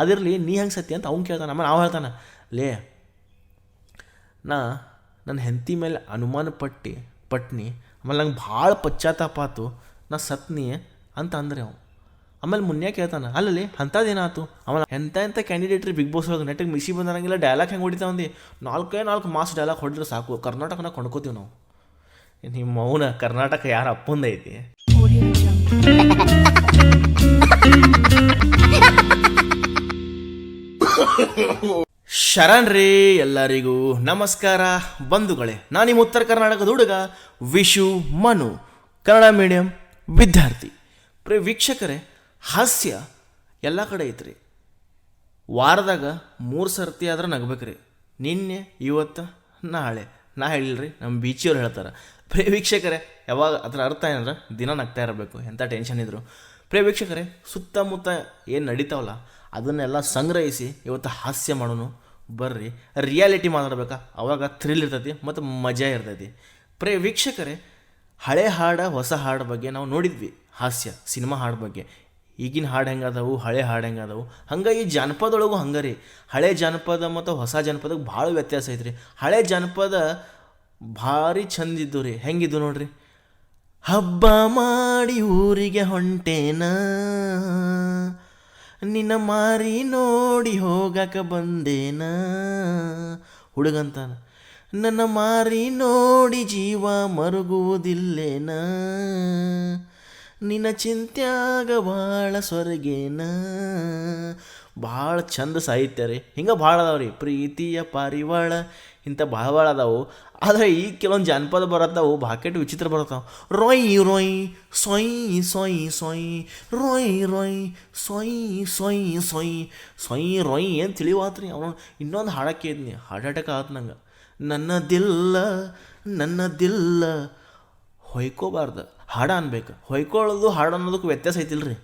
ಅದಿರಲಿ ನೀ ಹೆಂಗೆ ಸತ್ತಿ ಅಂತ ಅವ್ನು ಕೇಳ್ತಾನೆ. ಆಮೇಲೆ ನಾವು ಹೇಳ್ತಾನೆ, ಲೇ ನನ್ನ ಹೆಂಡತಿ ಮೇಲೆ ಅನುಮಾನ ಪಟ್ನಿ ಆಮೇಲೆ ನಂಗೆ ಭಾಳ ಪಶ್ಚಾತ್ತಾಪ ಆತು, ನಾ ಸತ್ನಿ ಅಂತ ಅಂದ್ರೆ ಅವ. ಆಮೇಲೆ ಮುನ್ನೆ ಕೇಳ್ತಾನೆ, ಅಲ್ಲಲ್ಲಿ ಅಂಥದ್ದೇನಾಯ್ತು? ಆಮೇಲೆ ಎಂಥ ಕ್ಯಾಂಡಿಡೇಟ್ ರೀ ಬಿಗ್ ಬಾಸ್ ಒಳಗೆ ನೆಟ್ಟಿಗೆ ಮಿಸಿ ಬಂದಂಗಿಲ್ಲ, ಡೈಲಾಗ್ ಹೆಂಗೆ ಹೊಡಿತಾವಂದು 4 ಮಾಸ್ ಡೈಲಾಗ್ ಹೊಡಿದ್ರೆ ಸಾಕು, ಕರ್ನಾಟಕನ ಕೊಂಡ್ಕೋತೀವಿ ನಾವು. ನಿಮ್ಮ ಮೌನ ಕರ್ನಾಟಕ ಯಾರ ಅಪ್ಪಂದೈತಿ? ಶರಣ್ ರೀ ಎಲ್ಲರಿಗೂ ನಮಸ್ಕಾರ ಬಂಧುಗಳೇ. ನಾನು ನಿಮ್ಮ ಉತ್ತರ ಕರ್ನಾಟಕದ ಹುಡುಗ ವಿಶು ಮನು, ಕನ್ನಡ ಮೀಡಿಯಂ ವಿದ್ಯಾರ್ಥಿ. ವೀಕ್ಷಕರೇ, ಹಾಸ್ಯ ಎಲ್ಲ ಕಡೆ ಐತ್ರಿ. ವಾರದಾಗ 3 ಸರ್ತಿ ಆದ್ರೆ ನಗ್ಬೇಕ್ರಿ. ನಿನ್ನೆ, ಇವತ್ತು, ನಾಳೆ. ನಾ ಹೇಳಿಲ್ರಿ, ನಮ್ಮ ಬೀಚಿಯವ್ರು ಹೇಳ್ತಾರೆ. ವೀಕ್ಷಕರೇ, ಯಾವಾಗ ಅದರ ಅರ್ಥ ಏನಂದ್ರೆ ದಿನ ನಗ್ತಾ ಇರಬೇಕು, ಎಂಥ ಟೆನ್ಷನ್ ಇದ್ರು. ವೀಕ್ಷಕರೇ, ಸುತ್ತಮುತ್ತ ಏನು ನಡೀತಾವಲ್ಲ ಅದನ್ನೆಲ್ಲ ಸಂಗ್ರಹಿಸಿ ಇವತ್ತು ಹಾಸ್ಯ ಮಾಡೋನು ಬರ್ರಿ. ರಿಯಾಲಿಟಿ ಮಾತಾಡ್ಬೇಕಾ, ಅವಾಗ ಥ್ರಿಲ್ ಇರ್ತೈತಿ ಮತ್ತು ಮಜಾ ಇರ್ತೈತಿ. ವೀಕ್ಷಕರೇ, ಹಳೆ ಹಾಡು ಹೊಸ ಹಾಡು ಬಗ್ಗೆ ನಾವು ನೋಡಿದ್ವಿ. ಹಾಸ್ಯ ಸಿನಿಮಾ ಹಾಡು ಬಗ್ಗೆ. ಈಗಿನ ಹಾಡು ಹೆಂಗದವು, ಹಳೆ ಹಾಡು ಹೆಂಗದವು, ಹಂಗೆ ಈ ಜಾನಪದೊಳಗೂ ಹಂಗೆ ರೀ. ಹಳೆ ಜಾನಪದ ಮತ್ತು ಹೊಸ ಜಾನಪದಕ್ಕೆ ಭಾಳ ವ್ಯತ್ಯಾಸ ಐತ್ರಿ. ಹಳೆ ಜಾನಪದ ಭಾರಿ ಚಂದಿದ್ದು ರೀ. ಹೆಂಗಿದ್ದು ನೋಡ್ರಿ. ಹಬ್ಬ ಮಾಡಿ ಊರಿಗೆ ಹೊಂಟೇನ, ನಿನ್ನ ಮಾರಿ ನೋಡಿ ಹೋಗಕ ಬಂದೇನ. ಹುಡುಗಂತಾನ, ನನ್ನ ಮಾರಿ ನೋಡಿ ಜೀವ ಮರುಗುವುದಿಲ್ಲೇನ, ನಿನ್ನ ಚಿಂತ್ಯಾಗ ಭಾಳ ಸ್ವರ್ಗೇನ. ಭಾಳ ಚಂದ ಸಾಹಿತ್ಯ ರೀ. ಹಿಂಗೆ ಭಾಳ ಅದಾವ ರೀ. ಪ್ರೀತಿಯ ಪಾರಿವಾಳ ಇಂಥ ಭಾಳ ಅದಾವು. ಆದರೆ ಈಗ ಕೆಲವೊಂದು ಜಾನಪದ ಬರತ್ತಾವು, ಬಾಕೆಟ್ ವಿಚಿತ್ರ ಬರತ್ತಾವ. ರೊಯ್ ರೊಯ್ ಸೊಯ್ ಸೊಯ್ ಸೊಯ್ ರೊಯ್ ರೊಯ್ ಸೊಯ್ ಸೊಯ್ ಸೊಯ್ ಸೊಯ್ ರೊಯ್ ಏನು ತಿಳಿವಾತ್ರಿ. ಅವನು ಇನ್ನೊಂದು ಹಾಡಕ್ಕೆ ಇದ್ನಿ, ಹಾರ್ಟ್ ಅಟ್ಯಾಕ್ ಆತು ನಂಗೆ. ನನ್ನದಿಲ್ಲ ಹೊಯ್ಕೋಬಾರ್ದು, ಹಾಡ ಅನ್ಬೇಕು. ಹೊಯ್ಕೊಳ್ಳೋದು ಹಾಡು ಅನ್ನೋದಕ್ಕೆ ವ್ಯತ್ಯಾಸ ಐತಿಲ್ರಿ.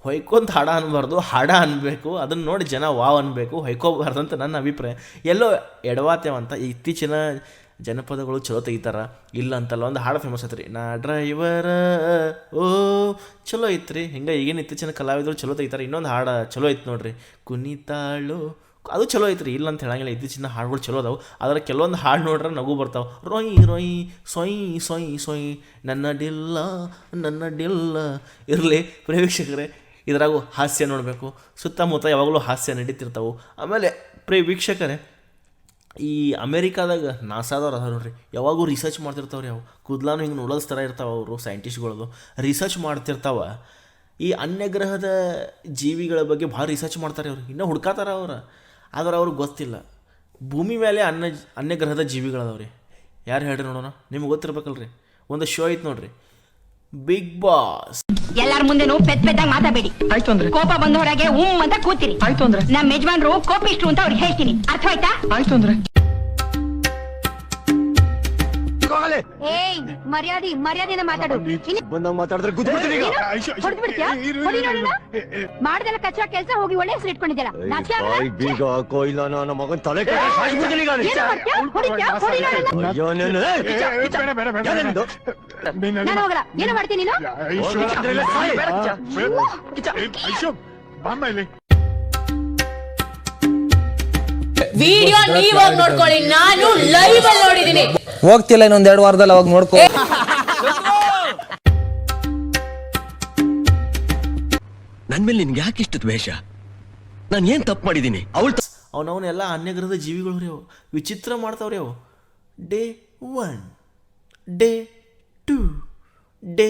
ಹೊಯ್ಕೊಂತ ಹಾಡ ಅನ್ಬಾರ್ದು, ಹಾಡ ಅನ್ಬೇಕು. ಅದನ್ನು ನೋಡಿ ಜನ ವಾವ್ ಅನ್ಬೇಕು, ಹೊಯ್ಕೋಬಾರ್ದು ಅಂತ ನನ್ನ ಅಭಿಪ್ರಾಯ. ಎಲ್ಲೋ ಎಡವಾತೇವಂತ. ಇತ್ತೀಚಿನ ಜನಪದಗಳು ಚಲೋ ತೆಗಿತಾರ, ಇಲ್ಲ ಅಂತಲ್ಲ. ಒಂದು ಹಾಡು ಫೇಮಸ್ ಐತ್ರಿ, ನಾ ಡ್ರೈವರ ಓ, ಚಲೋ ಐತ್ರಿ. ಹಿಂಗೆ ಈಗೇನು ಇತ್ತೀಚಿನ ಕಲಾವಿದರು ಚಲೋ ತೆಗಿತಾರೆ. ಇನ್ನೊಂದು ಹಾಡು ಚಲೋ ಐತೆ ನೋಡ್ರಿ, ಕುಣಿತಾಳು, ಅದು ಚಲೋ ಐತ್ರಿ, ಇಲ್ಲ ಅಂತ ಹೇಳಂಗಿಲ್ಲ. ಇತ್ತೀಚಿನ ಹಾಡುಗಳು ಚಲೋ ಅದಾವೆ. ಆದರೆ ಕೆಲವೊಂದು ಹಾಡು ನೋಡ್ರೆ ನಗು ಬರ್ತಾವೆ. ರೊಯ್ ರೊಯ್ ಸೊಯ್ ಸೊಯ್ ಸೊಯ್ ನನ್ನ ಡಿಲ್ಲ ಇರಲಿ. ವೀಕ್ಷಕರೇ, ಇದ್ರಾಗೂ ಹಾಸ್ಯ ನೋಡಬೇಕು. ಸುತ್ತಮುತ್ತ ಯಾವಾಗಲೂ ಹಾಸ್ಯ ನಡೀತಿರ್ತಾವೆ. ಆಮೇಲೆ ವೀಕ್ಷಕರೇ, ಈ ಅಮೇರಿಕಾದಾಗ ನಾಸಾದವ್ರು ಅದ ನೋಡ್ರಿ, ಯಾವಾಗೂ ರಿಸರ್ಚ್ ಮಾಡ್ತಿರ್ತಾವ್ರಿ. ಅವು ಕೂದಲಾನು ಹಿಂಗೆ ನೂಡಲ್ಸ್ ಥರ ಇರ್ತಾವೆ. ಅವರು ಸೈಂಟಿಸ್ಟ್ಗಳದು ರಿಸರ್ಚ್ ಮಾಡ್ತಿರ್ತಾವ. ಈ ಅನ್ಯಗ್ರಹದ ಜೀವಿಗಳ ಬಗ್ಗೆ ಭಾಳ ರಿಸರ್ಚ್ ಮಾಡ್ತಾರೆ ಅವರು. ಇನ್ನೂ ಹುಡ್ಕಾತಾರ ಅವ್ರು, ಆದ್ರೆ ಅವ್ರಿಗೆ ಗೊತ್ತಿಲ್ಲ ಭೂಮಿ ಮೇಲೆ ಅನ್ಯಗ್ರಹದ ಜೀವಿಗಳದವ್ರಿ. ಯಾರು ಹೇಳ್ರಿ ನೋಡೋಣ, ನಿಮ್ಗೆ ಗೊತ್ತಿರ್ಬೇಕಲ್ರಿ. ಒಂದು ಶೋ ಐತೆ ನೋಡ್ರಿ, ಬಿಗ್ ಬಾಸ್. ಎಲ್ಲಾರ ಮುಂದೆನೂ ಪೆದ್ದಾಗಿ ಮಾತಾಡಬೇಡಿ. ಆಯ್ತು ಅಂದ್ರೆ ಕೋಪ ಬಂದ ಹೊರಗೆ ಅಂತ ಕೂತಿರಿ. ಆಯ್ತು ಅಂದ್ರೆ ನಮ್ಮ ಯಜಮಾನ್ರು ಕೋಪಿಷ್ಟ್ರು ಅಂತ ಅವ್ರಿಗೆ ಹೇಳ್ತೀನಿ. ಅರ್ಥ ಆಯ್ತಾ? ಆಯ್ತು ಅಂದ್ರೆ ಏಯ್, ಮರ್ಯಾದೆಯಿಂದ ಮಾತಾಡು. ಮಾಡ್ದಲ್ಲ ಕಚ್ಚಾ ಕೆಲಸ, ಹೋಗಿ ಒಳ್ಳೆ ಹೆಸರು ಇಟ್ಕೊಂಡಿದ್ದೀರಾ. ನಾನು ಹೋಗಲ್ಲ. ಏನು ಮಾಡ್ತೀನಿ ನೀನು? ವಿಡಿಯೋ ನೀವಾಗ ನೋಡ್ಕೊಳ್ಳಿ, ನಾನು ಲೈವ್ ಅಲ್ಲಿ ನೋಡಿದೀನಿ. ಹೋಗ್ತಿಲ್ಲ ಇನ್ನೊಂದ್ 2 ವಾರದಲ್ಲಿ ಅವಾಗ ನೋಡ್ಕೊ. ನನ್ ಮೇಲೆ ನಿನ್ಗೆ ಯಾಕೆ ಇಷ್ಟು ದ್ವೇಷ? ನಾನು ಏನ್ ತಪ್ಪು ಮಾಡಿದ್ದೀನಿ? ಅವನವನ್ನೆಲ್ಲ ಅನ್ಯಗ್ರಹದ ಜೀವಿಗಳು ರೀ. ಅವು ವಿಚಿತ್ರ ಮಾಡ್ತಾವ್ರಿ. ಅವು ಡೇ 1, ಡೇ 2, ಡೇ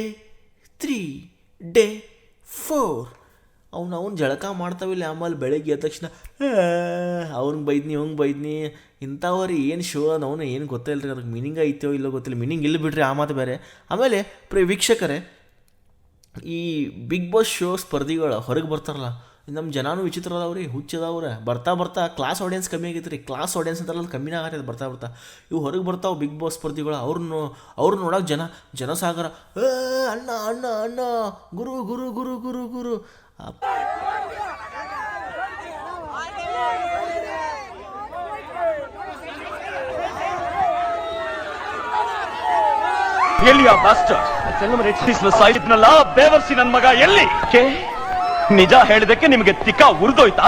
3, ಡೇ 4 ಅವ್ನು ಜಳಕ ಮಾಡ್ತಾವಿಲ್ಲ. ಆಮೇಲೆ ಬೆಳಗ್ಗೆ ಎದ್ದ ತಕ್ಷಣ ಅವ್ನಿಗೆ ಬೈದ್ನಿ, ಅವ್ನಿಗೆ ಬೈದ್ನಿ. ಇಂಥವ್ರಿ ಏನು ಶೋ ಅವನು ಏನು ಗೊತ್ತಿಲ್ಲ ರೀ. ಅದಕ್ಕೆ ಮೀನಿಂಗ್ ಐತೋ ಇಲ್ಲೋ ಗೊತ್ತಿಲ್ಲ. ಮೀನಿಂಗ್ ಇಲ್ಲ ಬಿಡ್ರಿ, ಆ ಮಾತು ಬೇರೆ. ಆಮೇಲೆ ವೀಕ್ಷಕರೇ, ಈ ಬಿಗ್ ಬಾಸ್ ಶೋ ಸ್ಪರ್ಧಿಗಳು ಹೊರಗೆ ಬರ್ತಾರಲ್ಲ, ನಮ್ಮ ಜನನೂ ವಿಚಿತ್ರ ಅದಾವ್ರಿ, ಹುಚ್ಚದವ್ರೆ. ಬರ್ತಾ ಕ್ಲಾಸ್ ಆಡಿಯನ್ಸ್ ಕಮ್ಮಿ ಆಗೈತೆ ರೀ. ಕ್ಲಾಸ್ ಆಡಿಯನ್ಸ್ ಅಂತಾರಲ್ಲ, ಕಮ್ಮಿನೇ ಆಗತ್ತೆ ಬರ್ತಾ. ಇವು ಹೊರಗೆ ಬರ್ತಾವೆ ಬಿಗ್ ಬಾಸ್ ಸ್ಪರ್ಧಿಗಳು. ಅವ್ರು ನೋಡೋಕೆ ಜನಸಾಗರ. ಅಣ್ಣ ಅಣ್ಣ ಅಣ್ಣ, ಗುರು ಗುರು ಗುರು ಗುರು ಗುರು. ಎಲ್ಲಿ ಆ ಮಾಸ್ಟರ್? ಬೇವರ್ಸಿ ನನ್ನ ಮಗ ಎಲ್ಲಿ? ನಿಜ ಹೇಳಿದಕ್ಕೆ ನಿಮಗೆ ತಿಕ್ಕ ಉರಿದೋಯ್ತಾ?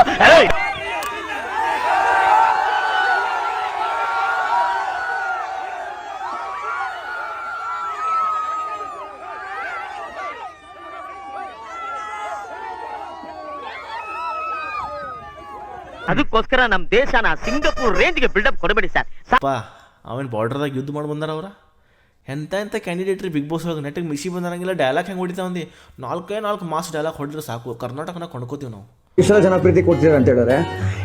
ಅದಕ್ಕೋಸ್ಕರ ನಮ್ ದೇಶನ ಸಿಂಗಪೂರ್ ರೇಂಜ್ಗೆ ಬಿಲ್ಡಪ್ ಕೊಡಬೇಡಿ ಸರ್. ಅಪ್ಪ ಅವನ್ ಬಾರ್ಡ್ರದಾಗ ಯುದ್ಧ ಮಾಡಿ ಬಂದಾರ ಅವ್ರ ಎಂಥ ಕ್ಯಾಂಡಿಡೇಟ್ರಿ ಬಿಗ್ ಬಾಸ್ ಒಳಗೆ ನೆಟ್ಟಿಗೆ ಮಿಸಿ ಬಂದಾರಂಗಿಲ್ಲ. ಡೈಲಾಗ್ ಹೆಂಗೆ ಹೊಡಿತಾವ ಅಂದು 4 ಮಾಸ್ ಡೈಲಾಗ್ ಹೊಡೆದ್ರೆ ಸಾಕು, ಕರ್ನಾಟಕನ ಕೊಂಡ್ಕೋತೀವಿ ನಾವು. ಇಷ್ಟೆಲ್ಲ ಜನ ಪ್ರೀತಿ ಕೊಡ್ತಿದ್ದಾರೆ ಅಂತ ಹೇಳಿದ್ರೆ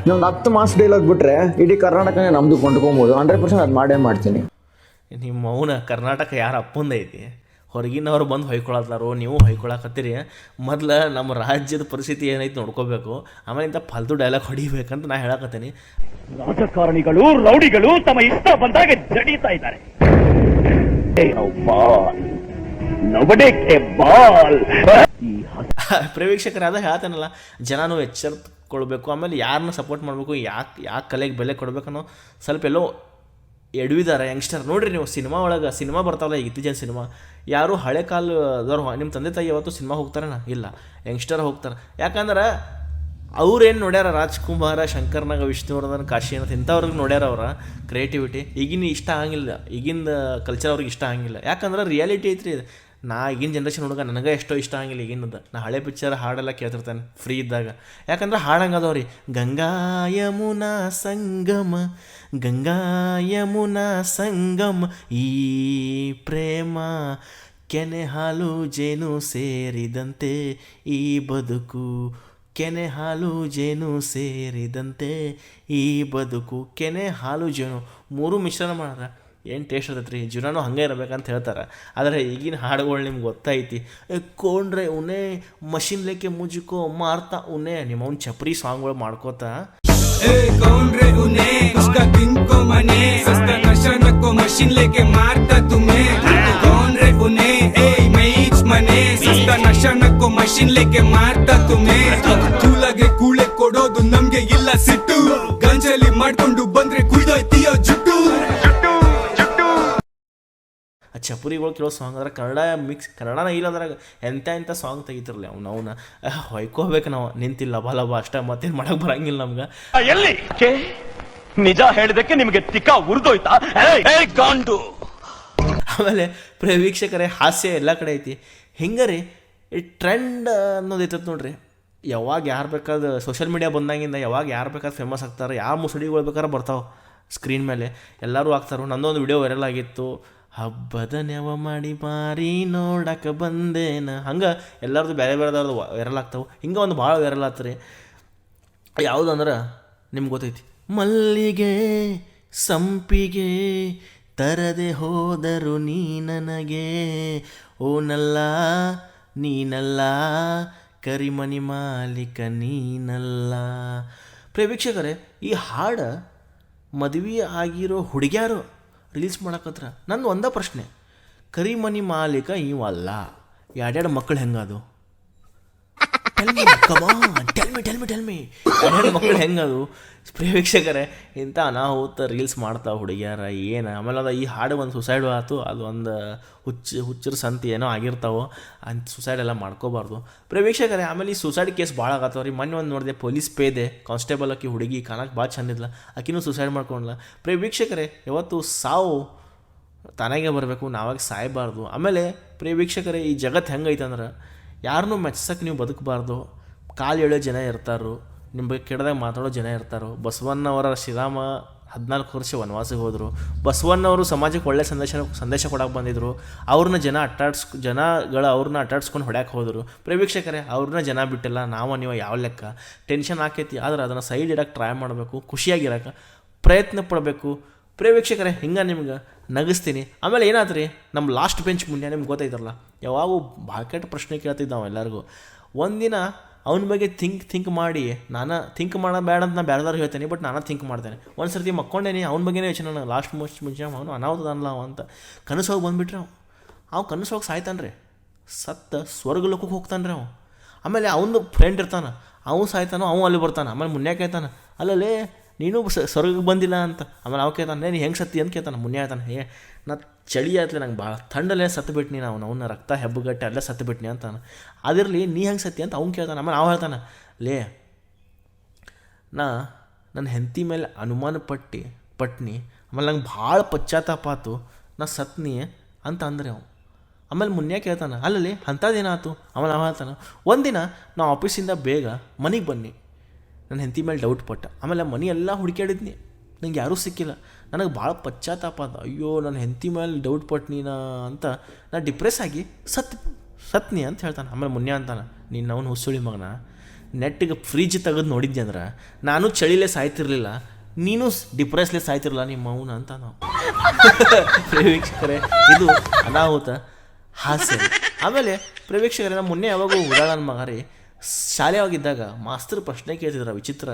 ಇನ್ನೊಂದು 10 ಮಾಸ್ ಡೈಲಾಗ್ ಬಿಟ್ರೆ ಇಡೀ ಕರ್ನಾಟಕನೇ ನಮ್ದು ಕೊಂಡ್ಕೊಬೋದು. 100% ಅದು ಮಾಡೇ ಮಾಡ್ತೀನಿ. ನಿಮ್ಮ ಮೌನ ಕರ್ನಾಟಕ ಯಾರು ಅಪ್ಪಂದೈತಿ, ಹೊರಗಿನವ್ರು ಬಂದು ಹೊಯ್ಕೊಳತ್ತಾರೋ, ನೀವು ಹೊಯ್ಕೊಳಕತ್ತೀರಿ. ಮೊದ್ಲು ನಮ್ಮ ರಾಜ್ಯದ ಪರಿಸ್ಥಿತಿ ಏನೈತಿ ನೋಡ್ಕೋಬೇಕು, ಆಮೇಲೆ ಇಂಥ ಫಾಲ್ತು ಡೈಲಾಗ್ ಹೊಡಿಬೇಕಂತ ನಾ ಹೇಳಕತ್ತೀನಿ. ರಾಜಕಾರಣಿಗಳು ರೌಡಿಗಳು ತಮ್ಮ ಇಷ್ಟ ಬಂದಾಗ ಜಡೀತಾ ಇದ್ದಾರೆ. ಪ್ರೇಕ್ಷಕರಾದ ಹೇಳ್ತಾನಲ್ಲ, ಜನನು ಎಚ್ಚರಿಕೊಳ್ಬೇಕು, ಆಮೇಲೆ ಯಾರನ್ನ ಸಪೋರ್ಟ್ ಮಾಡಬೇಕು, ಯಾಕೆ ಕಲೆಗೆ ಬೆಲೆ ಕೊಡ್ಬೇಕು ಅನ್ನೋ ಸ್ವಲ್ಪ ಎಲ್ಲೋ ಎಡವಿದ್ದಾರೆ ಯಂಗ್ಸ್ಟರ್. ನೋಡಿರಿ ನೀವು ಸಿನಿಮಾ ಒಳಗೆ ಸಿನಿಮಾ ಬರ್ತಾವಲ್ಲ, ಈಗ ಇತ್ತೀಚಿನ ಸಿನಿಮಾ ಯಾರು ಹಳೆ ಕಾಲದವ್ರು ನಿಮ್ಮ ತಂದೆ ತಾಯಿ ಯಾವತ್ತು ಸಿನಿಮಾ ಹೋಗ್ತಾರೇನ? ಇಲ್ಲ, ಯಂಗ್ಸ್ಟರ್ ಹೋಗ್ತಾರೆ. ಯಾಕಂದ್ರೆ ಅವ್ರೇನು ನೋಡ್ಯಾರ, ರಾಜ್ಕುಮಾರ, ಶಂಕರ್ನಾಗ, ವಿಷ್ಣುವರ್ಧನ್, ಕಾಶಿನಾಥ್ ಇಂಥವ್ರಿಗೆ ನೋಡ್ಯಾರ ಅವರ ಕ್ರಿಯೇಟಿವಿಟಿ. ಈಗಿನ ಇಷ್ಟ ಆಗಂಗಿಲ್ಲ, ಈಗಿನ ಕಲ್ಚರ್ ಅವ್ರಿಗೆ ಇಷ್ಟ ಆಗಂಗಿಲ್ಲ. ಯಾಕಂದ್ರೆ ರಿಯಾಲಿಟಿ ಐತ್ರಿ ಇದು. ನಾ ಈಗಿನ ಜನ್ರೇಷನ್ ಹುಡುಗ ನನಗೆ ಎಷ್ಟೋ ಇಷ್ಟ ಆಗಿಲ್ಲ ಈಗಿನದ. ನಾ ಹಳೆ ಪಿಕ್ಚರ್ ಹಾಡೆಲ್ಲ ಕೇಳ್ತಿರ್ತೇನೆ ಫ್ರೀ ಇದ್ದಾಗ. ಯಾಕಂದ್ರೆ ಹಾಡು ಹಂಗದವ್ರಿ, ಗಂಗಾ ಯಮುನಾ ಸಂಗಮ, ಗಂಗಾ ಯಮುನಾ ಸಂಗಮ, ಈ ಪ್ರೇಮ ಕೆನೆ ಹಾಲು ಜೇನು ಸೇರಿದಂತೆ ಈ ಬದುಕು, ಕೆನೆ ಹಾಲು ಜೇನು ಸೇರಿದಂತೆ ಈ ಬದುಕು. ಕೆನೆ ಹಾಲು ಜೇನು 3 ಮಿಶ್ರಣ ಮಾಡ್ರ ಏನು ಟೇಸ್ಟ್ ಇರ್ತೈತೆ ರೀ. ಜೀವನೂ ಹಂಗೆ ಇರಬೇಕಂತ ಹೇಳ್ತಾರೆ. ಆದರೆ ಈಗಿನ ಹಾಡುಗಳು ನಿಮ್ಗೆ ಗೊತ್ತೈತಿ. ಕೊಂಡ್ರೆ ಉನೇ ಮಷಿನ್ ಲೇಕೆ ಮುಜುಕೋ ಮಾರ್ತಾ ಉನೇ, ನಿಮ್ಮ ಅವ್ನ ಚಪ್ರಿ ಸಾಂಗ್ಗಳು ಮಾಡ್ಕೋತಾ ಕೊಂಡ್ರೆ ಉನೇ उसका तिनको मने सस्ता नशा नको मशीन लेके मारता तुम्हें ಕೊಂಡ್ರೆ ಉನೇ मैच मने सस्ता नशा नको मशीन लेके मारता तुम्हें ಕೂಲಾಗೆ ಕೂಳೆ ಕೊಡೋದು ನಮ್ಗೆ ಇಲ್ಲ ಸಿಟ್ಟು ಗಂಜಲಿ ಮಾಡ್ಕೊಂಡು ಬಂದ್ರೆ ಕುಯ್ದೋಯ್ತೀಯೋ ಜುಟ್ಟು. ಆ ಚಪುರಿಗಳು ಕೇಳೋ ಸಾಂಗ್ ಅದ್ರ ಕನ್ನಡನ ಇಲ್ಲ ಅದ್ರಾಗ ಎಂಥ ಸಾಂಗ್ ತೆಗಿತಿರಲಿ ಅವನ್ನ ಹೊಯ್ಕೋಬೇಕು ನಾವು ನಿಂತಿಲ್ಲ ಲಭ ಅಷ್ಟೇ, ಮತ್ತೇನು ಮಾಡಕ್ಕೆ ಬರಂಗಿಲ್ಲ ನಮ್ಗೆ. ಎಲ್ಲಿ ನಿಜ ಹೇಳಿದಕ್ಕೆ ನಿಮಗೆ ತಿಕ್ಕ ಉರಿದೋಯ್ತಾ? ಗಾಂಡು. ಆಮೇಲೆ ವೀಕ್ಷಕರೇ, ಹಾಸ್ಯ ಎಲ್ಲ ಕಡೆ ಐತಿ. ಹಿಂಗೆ ರೀ ಈ ಟ್ರೆಂಡ್ ಅನ್ನೋದು ಐತತ್ ನೋಡ್ರಿ. ಯಾವಾಗ ಯಾರು ಬೇಕಾದ ಸೋಷಿಯಲ್ ಮೀಡಿಯಾ ಬಂದಾಗಿಂದ ಯಾವಾಗ ಯಾರು ಬೇಕಾದ್ರೆ ಫೇಮಸ್ ಆಗ್ತಾರೆ, ಯಾವ ಮುಸುಡಿಗಳು ಬೇಕಾದ್ರೆ ಬರ್ತಾವೆ ಸ್ಕ್ರೀನ್ ಮೇಲೆ, ಎಲ್ಲರೂ ಆಗ್ತಾರೆ. ನನ್ನೊಂದು ವಿಡಿಯೋ ವೈರಲ್ ಆಗಿತ್ತು, ಹಬ್ಬದ ನೆವ ಮಾಡಿ ಮಾರಿ ನೋಡಕ್ಕೆ ಬಂದೇನ, ಹಂಗೆ ಎಲ್ಲರದು ಬೇರೆ ಬೇರೆದವ್ರದ್ದು ವೈರಲ್ ಆಗ್ತಾವೆ. ಹಿಂಗೆ ಒಂದು ಭಾಳ ವೈರಲ್ ಆಗ್ತಾರೆ. ಯಾವುದಂದ್ರೆ ನಿಮ್ಗೆ ಗೊತ್ತೈತಿ, ಮಲ್ಲಿಗೆ ಸಂಪಿಗೆ ತರದೆ ಹೋದರು ನೀ ನನಗೆ, ಓನಲ್ಲ ನೀನಲ್ಲ ಕರಿಮನಿ ಮಾಲೀಕ ನೀನಲ್ಲ. ವೀಕ್ಷಕರೇ, ಈ ಹಾಡು ಮದುವೆ ಆಗಿರೋ ಹುಡುಗ್ಯಾರು ರೀಲ್ಸ್ ಮಾಡಕತ್ರ. ನಂದು ಒಂದೇ ಪ್ರಶ್ನೆ, ಕರಿಮನಿ ಮಾಲೀಕ ಇವಲ್ಲ, 2 ಮಕ್ಕಳು ಹೆಂಗದು? ಟೆಲ್ ಮಿ 2 ಮಕ್ಕಳು ಹೆಂಗದು? ವೀಕ್ಷಕರೇ, ಇಂಥ ಅನಾಹುತ ರೀಲ್ಸ್ ಮಾಡ್ತಾವೆ ಹುಡುಗಿಯಾರ ಏನು. ಆಮೇಲೆ ಅದು ಈ ಹಾಡು ಒಂದು ಸುಸೈಡ್ ಆಯ್ತು, ಅದು ಒಂದು ಹುಚ್ಚರ ಸಂತಿ ಏನೋ ಆಗಿರ್ತಾವೋ, ಅಂತ ಸುಸೈಡ್ ಎಲ್ಲ ಮಾಡ್ಕೋಬಾರ್ದು ವೀಕ್ಷಕರೇ. ಆಮೇಲೆ ಈ ಸುಸೈಡ್ ಕೇಸ್ ಭಾಳ ಆಗತ್ತವ ರೀ. ಮೊನ್ನೆ ಒಂದು ನೋಡಿದೆ, ಪೊಲೀಸ್ ಪೇದೆ ಕಾನ್ಸ್ಟೇಬಲ್ ಆಕಿ ಹುಡುಗಿ ಕಾಣಕ್ಕೆ ಭಾಳ ಚಂದಿದ್ಲ, ಆಕಿನೂ ಸುಸೈಡ್ ಮಾಡ್ಕೊಂಡ್ಲ. ವೀಕ್ಷಕರೇ, ಯಾವತ್ತು ಸಾವು ತಾನಾಗೆ ಬರಬೇಕು, ನಾವಾಗಿ ಸಾಯಬಾರ್ದು. ಆಮೇಲೆ ವೀಕ್ಷಕರೇ, ಈ ಜಗತ್ತು ಹೆಂಗೈತಂದ್ರೆ ಯಾರನ್ನೂ ಮೆಚ್ಚಕ್ಕೆ ನೀವು ಬದುಕಬಾರ್ದು. ಕಾಲು ಎಳೆಯೋ ಜನ ಇರ್ತಾರೋ, ನಿಮ್ಮ ಬಗ್ಗೆ ಕೆಟ್ಟದಾಗ ಮಾತಾಡೋ ಜನ ಇರ್ತಾರೋ. ಬಸವಣ್ಣವರ ಶ್ರೀರಾಮ 14 ವರ್ಷ ವನವಾಸಕ್ಕೆ ಹೋದರು. ಬಸವಣ್ಣವರು ಸಮಾಜಕ್ಕೆ ಒಳ್ಳೆ ಸಂದೇಶ ಕೊಡೋಕೆ ಬಂದಿದ್ರು. ಅವ್ರನ್ನ ಜನಗಳು ಅವ್ರನ್ನ ಅಟ್ಟಾಡ್ಸ್ಕೊಂಡು ಹೊಡ್ಯಾಕೆ ಹೋದರು. ವೀಕ್ಷಕರೇ, ಅವ್ರನ್ನ ಜನ ಬಿಟ್ಟಿಲ್ಲ, ನೀವು ಯಾವ ಲೆಕ್ಕ. ಟೆನ್ಷನ್ ಆಕೈತಿ, ಆದ್ರೆ ಅದನ್ನು ಸೈಡ್ ಇಡೋಕ್ಕೆ ಟ್ರೈ ಮಾಡಬೇಕು, ಖುಷಿಯಾಗಿರೋಕೆ ಪ್ರಯತ್ನ ಪಡಬೇಕು. ವೀಕ್ಷಕರೇ, ಹಿಂಗೆ ನಿಮ್ಗೆ ನಗಿಸ್ತೀನಿ. ಆಮೇಲೆ ಏನಾಯ್ತು ರೀ, ನಮ್ಮ ಲಾಸ್ಟ್ ಬೆಂಚ್ ಮುಂದೆ ನಿಮ್ಗೆ ಗೊತ್ತೈತಲ್ಲ, ಯಾವಾಗೂ ಬಾಕೆಟ್ ಪ್ರಶ್ನೆ ಕೇಳ್ತಿದ್ದ ನಾವು ಎಲ್ಲರಿಗೂ. ಒಂದಿನ ಅವನ ಬಗ್ಗೆ ಥಿಂಕ್ ಮಾಡಿ, ನಾನು ಥಿಂಕ್ ಮಾಡೋದು ಬೇಡ ಅಂತ ನಾನು ಬೇರೆದವ್ರು ಹೇಳ್ತೇನೆ, ಬಟ್ ನಾನು ಥಿಂಕ್ ಮಾಡ್ತೇನೆ. ಒಂದು ಸರ್ತಿ ಮಕ್ಕೊಂಡೇನಿ, ಅವ್ನ ಬಗ್ಗೆನೇ ಯೋಚನೆ ನನಗೆ ಲಾಸ್ಟ್ ಮುಂಚೆ ಅವನು ಅನಾಹುತದಲ್ಲ ಅಂತ ಕನಸು ಹೋಗಿ ಬಂದುಬಿಟ್ರೆ ಅವು ಕನಸು ಹೋಗಿ ಸಾಯ್ತಾನೆ ರೀ, ಸತ್ತ ಸ್ವರ್ಗಲೋಕಕ್ಕೆ ಹೋಗ್ತಾನೆ ರೀ ಅವ. ಆಮೇಲೆ ಅವನು ಫ್ರೆಂಡ್ ಇರ್ತಾನೆ, ಅವನು ಸಾಯ್ತಾನೋ, ಅವನು ಅಲ್ಲಿ ಬರ್ತಾನೆ. ಆಮೇಲೆ ಮುನ್ನೆ ಕೇಳ್ತಾನೆ, ಅಲ್ಲಲ್ಲೇ ನೀನು ಸ್ವರ್ಗಕ್ಕೆ ಬಂದಿಲ್ಲ ಅಂತ. ಆಮೇಲೆ ಅವ ಕೇಳ್ತಾನೆ, ನೀನು ಹೆಂಗೆ ಸತ್ತಿ ಅಂತ ಕೇಳ್ತಾನೆ. ಮುನ್ನೆ ಹೇಳ್ತಾನೆ, ನಾ ಚಳಿ ಆಯ್ತಲೆ ನಂಗೆ ಭಾಳ ಥಂಡಲ್ಲೇ ಸತ್ತು ಬಿಟ್ನಿ ನಾವು ಅವನ್ನ ರಕ್ತ ಹೆಬ್ಬುಗಟ್ಟೆ ಅಲ್ಲೇ ಸತ್ತು ಬಿಟ್ನಿ ಅಂತಾನೆ. ಅದಿರಲಿ ನೀ ಹೆಂಗೆ ಸತ್ತಿ ಅಂತ ಅವ್ನು ಕೇಳ್ತಾನೆ. ಆಮೇಲೆ ನಾವು ಹೇಳ್ತಾನೆ, ಲೇ ನನ್ನ ಹೆಂಡತಿ ಮೇಲೆ ಅನುಮಾನ ಪಟ್ನಿ ಆಮೇಲೆ ನಂಗೆ ಭಾಳ ಪಶ್ಚಾತ್ತಾಪ ಆತು, ನಾ ಸತ್ನಿ ಅಂತ ಅಂದ್ರೆ ಅವು. ಆಮೇಲೆ ಮುನ್ನೆ ಕೇಳ್ತಾನೆ, ಅಲ್ಲಲ್ಲಿ ಅಂಥದ್ದೇನಾಯ್ತು? ಆಮೇಲೆ ನಾವು ಹೇಳ್ತಾನೆ, ಒಂದಿನ ನಾ ಆಫೀಸಿಂದ ಬೇಗ ಮನೆಗೆ ಬನ್ನಿ, ನನ್ನ ಹೆಂಡತಿ ಮೇಲೆ ಡೌಟ್ ಪಟ್ಟ. ಆಮೇಲೆ ಮನೆ ಎಲ್ಲ ಹುಡುಕಾಡಿದ್ನಿ, ನಂಗೆ ಯಾರೂ ಸಿಕ್ಕಿಲ್ಲ. ನನಗೆ ಭಾಳ ಪಶ್ಚಾತ್ತಾಪ ಅದ, ಅಯ್ಯೋ ನನ್ನ ಹೆಂಡತಿ ಮೇಲೆ ಡೌಟ್ ಪಟ್ನೀನಾ ಅಂತ ನಾ ಡಿಪ್ರೆಸ್ ಆಗಿ ಸತ್ನಿ ಅಂತ ಹೇಳ್ತಾನೆ. ಆಮೇಲೆ ಮುನ್ನೆ ಅಂತಾನೆ, ನೀನು ಅವನು ಹುಸುಳಿ ಮಗನ, ನೆಟ್ಟಿಗೆ ಫ್ರಿಜ್ ತೆಗೆದು ನೋಡಿದ್ದೆ ಅಂದ್ರೆ ನಾನು ಚಳಿಲೇ ಸಾಯ್ತಿರ್ಲಿಲ್ಲ, ನೀನು ಡಿಪ್ರೆಸ್ಲೇ ಸಾಯ್ತಿರಲ್ಲ ನಿಮ್ಮ ಅವನ ಅಂತ ನಾವು. ಪ್ರೇಕ್ಷಕರೇ, ಇದು ಅನಾಹುತ ಹಾಸ್ಯ. ಆಮೇಲೆ ಪ್ರೇಕ್ಷಕರೇ, ನಮ್ಮ ಮುನ್ನೆ ಯಾವಾಗೂ ಉದಾಹರಣೆ ಮಗ ರೀ, ಶಾಲೆಯಾಗಿದ್ದಾಗ ಮಾಸ್ತರ್ ಪ್ರಶ್ನೆ ಕೇಳ್ತಿದ್ರ ವಿಚಿತ್ರ,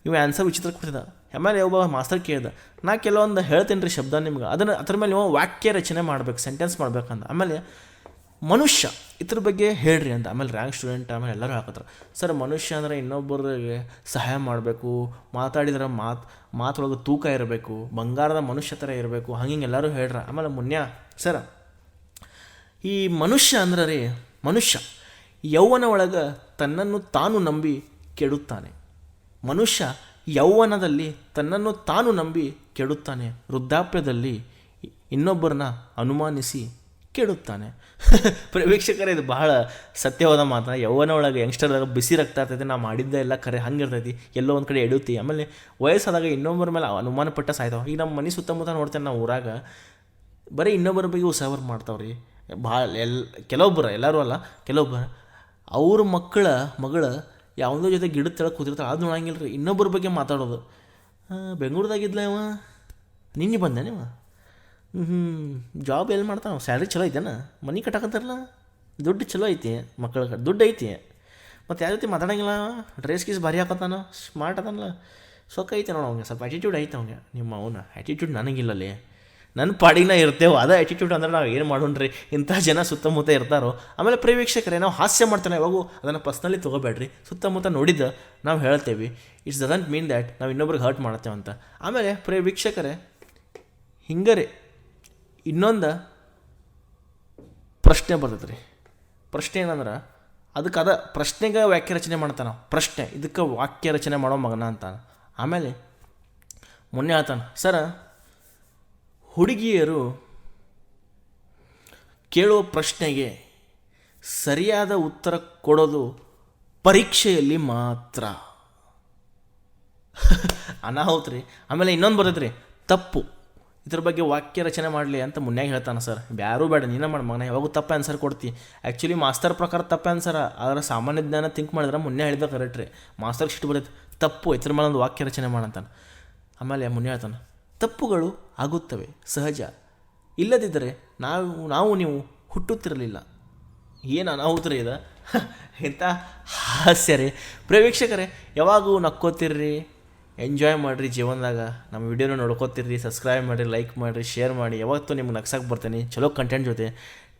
ಇವು ಆನ್ಸರ್ ವಿಚಿತ್ರ ಕೊಡ್ತಿದ್ದ. ಆಮೇಲೆ ಒಬ್ಬ ಮಾಸ್ತರ್ ಕೇಳ್ದ, ನಾ ಕೆಲವೊಂದು ಹೇಳ್ತೀನಿ ರೀ ಶಬ್ದ ನಿಮ್ಗೆ, ಅದ್ರ ಮೇಲೆ ನೀವು ವಾಕ್ಯ ರಚನೆ ಮಾಡ್ಬೇಕು, ಸೆಂಟೆನ್ಸ್ ಮಾಡ್ಬೇಕಂತ. ಆಮೇಲೆ ಮನುಷ್ಯ ಇದ್ರ ಬಗ್ಗೆ ಹೇಳ್ರಿ ಅಂತ. ಆಮೇಲೆ ರ್ಯಾಂಕ್ ಸ್ಟೂಡೆಂಟ್ ಆಮೇಲೆ ಎಲ್ಲರೂ ಹಾಕತ್ತಾರೆ, ಸರ್ ಮನುಷ್ಯ ಅಂದರೆ ಇನ್ನೊಬ್ಬರಿಗೆ ಸಹಾಯ ಮಾಡಬೇಕು, ಮಾತಾಡಿದ್ರೆ ಮಾತೊಳಗೆ ತೂಕ ಇರಬೇಕು, ಬಂಗಾರದ ಮನುಷ್ಯ ಥರ ಇರಬೇಕು, ಹಂಗೆ ಎಲ್ಲರೂ ಹೇಳ್ರ. ಆಮೇಲೆ ಮುನ್ಯ ಸರ, ಈ ಮನುಷ್ಯ ಅಂದ್ರೆ ರೀ, ಮನುಷ್ಯ ಯೌವನ ಒಳಗೆ ತನ್ನನ್ನು ತಾನು ನಂಬಿ ಕೆಡುತ್ತಾನೆ. ಮನುಷ್ಯ ಯೌವನದಲ್ಲಿ ತನ್ನನ್ನು ತಾನು ನಂಬಿ ಕೆಡುತ್ತಾನೆ, ವೃದ್ಧಾಪ್ಯದಲ್ಲಿ ಇನ್ನೊಬ್ಬರನ್ನ ಅನುಮಾನಿಸಿ ಕೆಡುತ್ತಾನೆ. ಪ್ರೇಕ್ಷಕರೇ, ಇದು ಬಹಳ ಸತ್ಯವಾದ ಮಾತು. ಯೌವನ ಒಳಗೆ ಯಂಗ್ಸ್ಟರ್ದಾಗ ಬಿಸಿ ರಕ್ತ ಇರ್ತೈತಿ, ನಾ ಮಾಡಿದ್ದೆ ಎಲ್ಲ ಕರೆ ಹಂಗೆ ಇರ್ತೈತಿ, ಎಲ್ಲೋ ಒಂದು ಕಡೆ ಎಡುತ್ತಿ. ಆಮೇಲೆ ವಯಸ್ಸಾದಾಗ ಇನ್ನೊಬ್ಬರ ಮೇಲೆ ಅನುಮಾನ ಪಟ್ಟ ಸಾಯ್ತಾವೆ. ಈಗ ನಮ್ಮ ಮನೆ ಸುತ್ತಮುತ್ತ ನೋಡ್ತೇನೆ ನಾವು ಊರಾಗ, ಬರೀ ಇನ್ನೊಬ್ಬರ ಬಗ್ಗೆ ಉಸಾವರ್ ಮಾಡ್ತಾವ್ರಿ ಭಾಳ. ಕೆಲವೊಬ್ಬರು, ಎಲ್ಲರೂ ಅಲ್ಲ, ಕೆಲವೊಬ್ಬರು ಅವ್ರ ಮಗಳ ಯಾವುದೋ ಜೊತೆ ಗಿಡದ ತೆಳಗೆ ಕೂತಿರ್ತಾರೆ, ಅದು ನೋಡಂಗಿಲ್ಲ ರೀ, ಇನ್ನೊಬ್ಬರ ಬಗ್ಗೆ ಮಾತಾಡೋದು. ಬೆಂಗಳೂರದಾಗಿದ್ಲ ಇವ, ನಿನ್ನೆ ಬಂದೆ ನೀವು, ಜಾಬ್ ಎಲ್ಲಿ ಮಾಡ್ತಾನೆ, ಸ್ಯಾಲ್ರಿ ಚಲೋ ಐತೆನ, ಮನೆ ಕಟ್ಟಾಕತ್ತಾರಲ್ಲ, ದುಡ್ಡು ಚಲೋ ಐತಿ, ಮಕ್ಕಳ ದುಡ್ಡು ಐತಿ, ಮತ್ತು ಯಾವ ಜೊತೆ ಮಾತಾಡಂಗಿಲ್ಲ, ಡ್ರೆಸ್ ಗೀಸ್ ಭಾರಿ ಹಾಕತ್ತಾನ, ಸ್ಮಾರ್ಟ್ ಅದಾನಲ್ಲ, ಸೊಕ್ಕ ಐತೆ ನೋಡು ಅವ್ನಿಗೆ, ಸ್ವಲ್ಪ ಆ್ಯಟಿಟ್ಯೂಡ್ ಐತೆ ಅವ್ನಿಗೆ. ನಿಮ್ಮ ಅವನ ಆ್ಯಟಿಟ್ಯೂಡ್ ನನಗಿಲ್ಲಲ್ಲಿ, ನನ್ನ ಪಾಡಿನ ಇರ್ತೇವೆ, ಅದೇ ಆ್ಯಟಿಟ್ಯೂಡ್ ಅಂದ್ರೆ ನಾವು ಏನು ಮಾಡೋಣ್ರಿ, ಇಂಥ ಜನ ಸುತ್ತಮುತ್ತ ಇರ್ತಾರೋ. ಆಮೇಲೆ ಪ್ರೇಕ್ಷಕರೇ, ನಾವು ಹಾಸ್ಯ ಮಾಡ್ತಾನೆ ಯಾವಾಗೂ ಅದನ್ನು ಪರ್ಸ್ನಲಿ ತೊಗೋಬೇಡ್ರಿ, ಸುತ್ತಮುತ್ತ ನೋಡಿದ್ದು ನಾವು ಹೇಳ್ತೇವೆ, ಇಟ್ಸ್ ಡಸಂಟ್ ಮೀನ್ ದ್ಯಾಟ್ ನಾವು ಇನ್ನೊಬ್ರಿಗೆ ಹರ್ಟ್ ಮಾಡ್ತೇವೆ ಅಂತ. ಆಮೇಲೆ ಪ್ರೇಕ್ಷಕರೇ, ಹಿಂಗರೆ ಇನ್ನೊಂದು ಪ್ರಶ್ನೆ ಬರ್ತೈತೆ ರೀ. ಪ್ರಶ್ನೆ ಏನಂದ್ರೆ, ಅದಕ್ಕೆ ಪ್ರಶ್ನೆಗೆ ವಾಕ್ಯ ರಚನೆ ಮಾಡ್ತಾನೆ, ಪ್ರಶ್ನೆ ಇದಕ್ಕೆ ವಾಕ್ಯ ರಚನೆ ಮಾಡೋ ಮಗನ ಅಂತಾನೆ. ಆಮೇಲೆ ಮೊನ್ನೆ ಹೇಳ್ತಾನೆ, ಸರ ಹುಡುಗಿಯರು ಕೇಳುವ ಪ್ರಶ್ನೆಗೆ ಸರಿಯಾದ ಉತ್ತರ ಕೊಡೋದು ಪರೀಕ್ಷೆಯಲ್ಲಿ ಮಾತ್ರ. ಅನಾಹುತ ರೀ. ಆಮೇಲೆ ಇನ್ನೊಂದು ಬರ್ತೈತೆ ರೀ, ತಪ್ಪು, ಇದ್ರ ಬಗ್ಗೆ ವಾಕ್ಯ ರಚನೆ ಮಾಡಲಿ ಅಂತ ಮುನ್ಯಾಗ ಹೇಳ್ತಾನೆ. ಸರ್ ಯಾರೂ ಬೇಡ, ನೀನೇ ಮಾಡಿ ಮಗನ, ಯಾವಾಗೂ ತಪ್ಪು ಆನ್ಸರ್ ಕೊಡ್ತಿ. ಆ್ಯಕ್ಚುಲಿ ಮಾಸ್ತರ್ ಪ್ರಕಾರ ತಪ್ಪು ಆನ್ಸರ, ಆದರೆ ಸಾಮಾನ್ಯ ಜ್ಞಾನ ಥಿಂಕ್ ಮಾಡಿದ್ರೆ ಮುನ್ನೆ ಹೇಳಿದ ಕರೆಕ್ಟ್ ರೀ. ಮಾಸ್ತರ್ಗೆ ಇಷ್ಟು ಬರುತ್ತೆ, ತಪ್ಪು, ಇದ್ರ ಮೇಲೆ ಒಂದು ವಾಕ್ಯ ರಚನೆ ಮಾಡಂತಾನೆ. ಆಮೇಲೆ ಮುನ್ನೆ ಹೇಳ್ತಾನೆ, ತಪ್ಪುಗಳು ಆಗುತ್ತವೆ, ಸಹಜ, ಇಲ್ಲದಿದ್ದರೆ ನಾವು ನೀವು ಹುಟ್ಟುತ್ತಿರಲಿಲ್ಲ. ಏನು ಅನಾಹುತ ರೀ ಇದು, ಇಂಥ ಹಾಸ್ಯ ರೀ. ಪ್ರೇಕ್ಷಕರೇ, ಯಾವಾಗೂ ನಕ್ಕೋತಿರ್ರಿ, ಎಂಜಾಯ್ ಮಾಡಿರಿ ಜೀವನದಾಗ. ನಮ್ಮ ವಿಡಿಯೋನ ನೋಡ್ಕೋತಿರ್ರಿ, ಸಬ್ಸ್ಕ್ರೈಬ್ ಮಾಡಿರಿ, ಲೈಕ್ ಮಾಡಿರಿ, ಶೇರ್ ಮಾಡಿ. ಯಾವತ್ತೂ ನಿಮ್ಗೆ ನಗ್ಸಕ್ಕೆ ಬರ್ತೀನಿ ಚಲೋ ಕಂಟೆಂಟ್ ಜೊತೆ.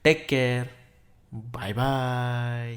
ಟೇಕ್ ಕೇರ್, ಬಾಯ್ ಬಾಯ್.